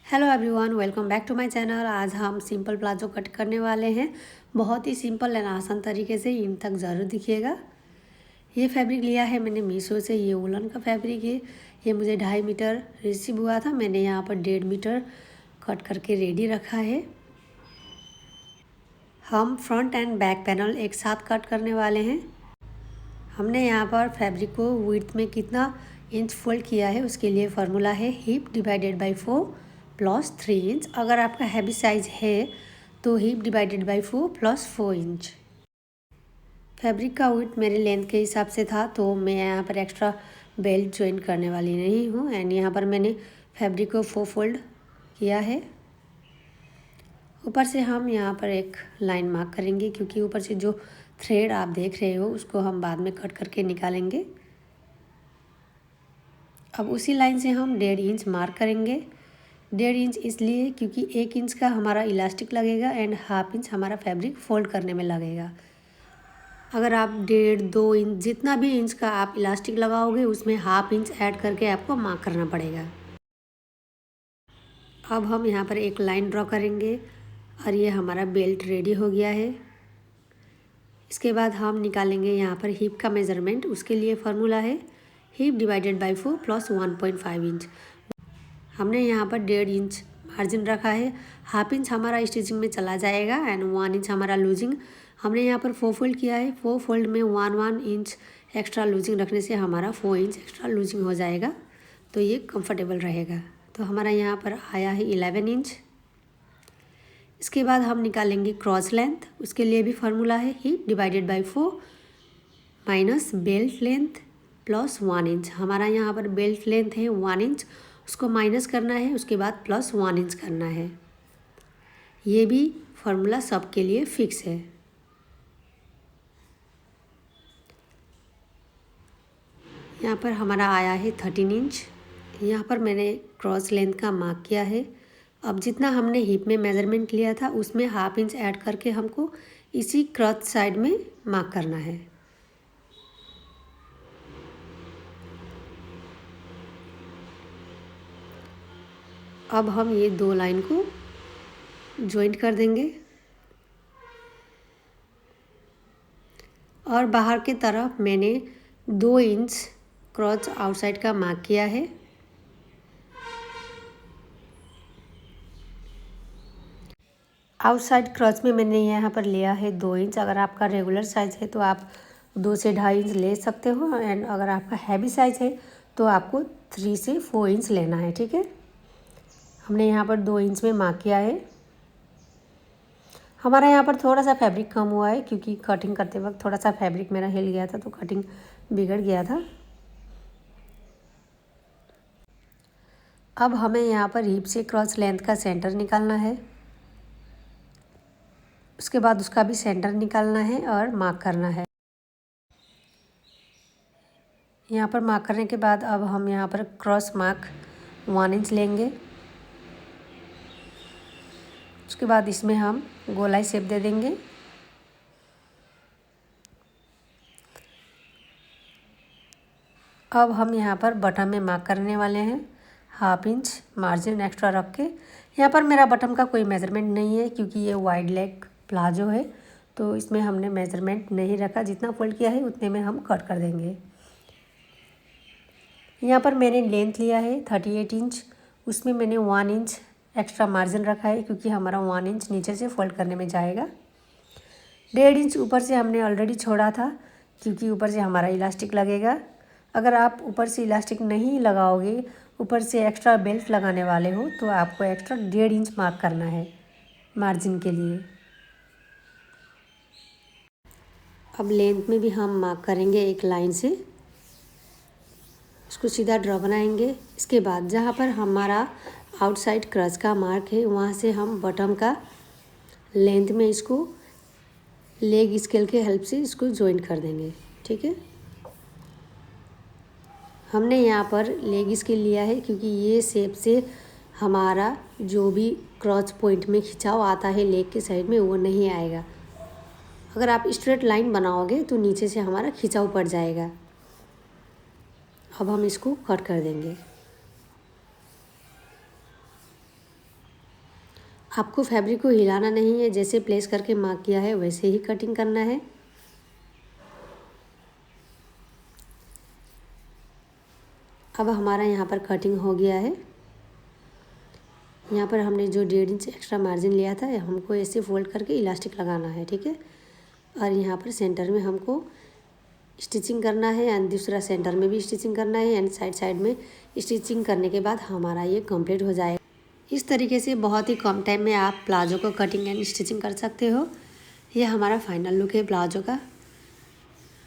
Hello everyone, welcome back to my channel. आज हम simple palazzo cut करने वाले हैं। बहुत ही सिंपल एंड आसान तरीके से, इन तक ज़रूर दिखिएगा। ये फैब्रिक लिया है मैंने मीशो से। ये वुलन का फैब्रिक है। ये मुझे 2.5 मीटर रिसीव हुआ था। मैंने यहाँ पर 1.5 मीटर कट करके रेडी रखा है। हम फ्रंट एंड बैक पैनल एक साथ कट करने वाले हैं। हमने यहाँ पर फैब्रिक को विड्थ में कितना इंच फोल्ड किया है उसके लिए फार्मूला है hip divided by 4 plus 3 inch. अगर आपका हैवी साइज है तो hip divided by 4 plus 4 inch. Fabric का विड्थ मेरे लेंथ के हिसाब से था, तो मैं यहाँ पर एक्स्ट्रा बेल्ट ज्वाइन करने वाली नहीं हूँ। एंड यहाँ पर मैंने फैब्रिक को 4 फोल्ड किया है। ऊपर से हम यहाँ पर एक लाइन मार्क करेंगे, क्योंकि ऊपर से जो थ्रेड आप देख रहे हो उसको हम बाद में कट करके निकालेंगे। अब उसी लाइन से हम 1.5 इंच मार्क करेंगे। 1.5 इंच इसलिए क्योंकि 1 इंच का हमारा इलास्टिक लगेगा एंड 1/2 इंच हमारा फैब्रिक फोल्ड करने में लगेगा। अगर आप 1.5-2 इंच जितना भी इंच का आप इलास्टिक लगाओगे उसमें 1/2 इंच ऐड करके आपको मार्क करना पड़ेगा। अब हम यहाँ पर एक लाइन ड्रॉ करेंगे और ये हमारा बेल्ट रेडी हो गया है। इसके बाद हम निकालेंगे यहाँ पर हिप का मेज़रमेंट। उसके लिए फार्मूला है hip divided by 4 plus 1.5 inch. हमने यहाँ पर 1.5 इंच मार्जिन रखा है। 1/2 इंच हमारा स्टिचिंग में चला जाएगा एंड 1 इंच हमारा लूजिंग। हमने यहाँ पर 4 फोल्ड किया है। 4 फोल्ड में 1 इंच एक्स्ट्रा लूजिंग रखने से हमारा 4 इंच एक्स्ट्रा लूजिंग हो जाएगा, तो ये कंफर्टेबल रहेगा। तो हमारा यहाँ पर आया है 11 इंच। इसके बाद हम निकालेंगे क्रॉस लेंथ। उसके लिए भी फार्मूला है hip divided by 4 minus belt length plus 1 inch. हमारा यहाँ पर बेल्ट लेंथ है 1 इंच, उसको माइनस करना है, उसके बाद प्लस 1 इंच करना है। ये भी फार्मूला सबके लिए फिक्स है। यहाँ पर हमारा आया है 13 इंच। यहाँ पर मैंने क्रॉस लेंथ का मार्क किया है। अब जितना हमने हिप में मेज़रमेंट लिया था उसमें 1/2 इंच ऐड करके हमको इसी क्रॉस साइड में मार्क करना है। अब हम ये 2 लाइन को ज्वाइंट कर देंगे और बाहर की तरफ मैंने 2 इंच क्रॉस आउटसाइड का मार्क किया है। आउटसाइड क्रॉस में मैंने यहाँ पर लिया है 2 इंच। अगर आपका रेगुलर साइज़ है तो आप 2 से 2.5 इंच ले सकते हो, एंड अगर आपका हैवी साइज़ है तो आपको 3 से 4 इंच लेना है। ठीक है, हमने यहाँ पर 2 इंच में मार्क किया है। हमारा यहाँ पर थोड़ा सा फैब्रिक कम हुआ है, क्योंकि कटिंग करते वक्त थोड़ा सा फैब्रिक मेरा हिल गया था, तो कटिंग बिगड़ गया था। अब हमें यहाँ पर हिप से क्रॉस लेंथ का सेंटर निकालना है। उसके बाद उसका भी सेंटर निकालना है और मार्क करना है। यहाँ पर मार्क करने के बाद अब हम यहाँ पर क्रॉस मार्क 1 इंच लेंगे। उसके बाद इसमें हम गोलाई शेप दे देंगे। अब हम यहाँ पर बटन में मार्क करने वाले हैं 1/2 इंच मार्जिन एक्स्ट्रा रख के। यहाँ पर मेरा बटन का कोई मेज़रमेंट नहीं है, क्योंकि ये वाइड लेग प्लाजो है, तो इसमें हमने मेज़रमेंट नहीं रखा। जितना फोल्ड किया है उतने में हम कट कर देंगे। यहाँ पर मैंने लेंथ लिया है 38 इंच। उसमें मैंने 1 इंच एक्स्ट्रा मार्जिन रखा है, क्योंकि हमारा 1 इंच नीचे से फोल्ड करने में जाएगा। 1.5 इंच ऊपर से हमने ऑलरेडी छोड़ा था, क्योंकि ऊपर से हमारा इलास्टिक लगेगा। अगर आप ऊपर से इलास्टिक नहीं लगाओगे, ऊपर से एक्स्ट्रा बेल्ट लगाने वाले हो, तो आपको एक्स्ट्रा 1.5 इंच मार्क करना है मार्जिन के लिए। अब लेंथ में भी हम मार्क करेंगे एक लाइन से, उसको सीधा ड्रॉ बनाएंगे। इसके बाद जहाँ पर हमारा आउटसाइड क्रॉस का मार्क है, वहाँ से हम बॉटम का लेंथ में इसको लेग स्केल के हेल्प से इसको ज्वाइंट कर देंगे। ठीक है, हमने यहाँ पर लेग स्केल लिया है, क्योंकि ये शेप से हमारा जो भी क्रॉस पॉइंट में खिंचाव आता है लेग के साइड में, वो नहीं आएगा। अगर आप स्ट्रेट लाइन बनाओगे तो नीचे से हमारा खिंचाव पड़ जाएगा। अब हम इसको कट कर देंगे। आपको फैब्रिक को हिलाना नहीं है, जैसे प्लेस करके मार्क किया है वैसे ही कटिंग करना है। अब हमारा यहाँ पर कटिंग हो गया है। यहाँ पर हमने जो 1.5 इंच एक्स्ट्रा मार्जिन लिया था हमको ऐसे फोल्ड करके इलास्टिक लगाना है, ठीक है। और यहाँ पर सेंटर में हमको स्टिचिंग करना है एंड दूसरा सेंटर में भी स्टिचिंग करना है एंड साइड साइड में स्टिचिंग करने के बाद हमारा ये कंप्लीट हो जाएगा। इस तरीके से बहुत ही कम टाइम में आप प्लाजो को कटिंग एंड स्टिचिंग कर सकते हो। ये हमारा फाइनल लुक है प्लाजो का।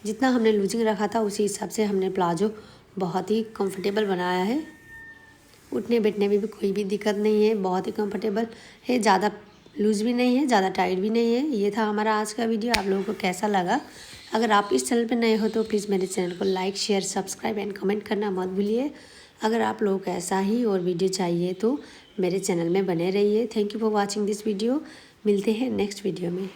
जितना हमने लूजिंग रखा था उसी हिसाब से हमने प्लाजो बहुत ही कंफर्टेबल बनाया है। उठने बैठने में भी कोई भी दिक्कत नहीं है, बहुत ही कंफर्टेबल है, ज़्यादा लूज़ भी नहीं है, ज़्यादा टाइट भी नहीं है। ये था हमारा आज का वीडियो। आप लोगों को कैसा लगा? अगर आप इस चैनल पर नए हो तो प्लीज़ मेरे चैनल को like, share, subscribe and comment करना मत भूलिए। अगर आप लोगों को ऐसा ही और वीडियो चाहिए तो मेरे चैनल में बने रहिए। Thank you for watching this video. मिलते हैं नेक्स्ट वीडियो में।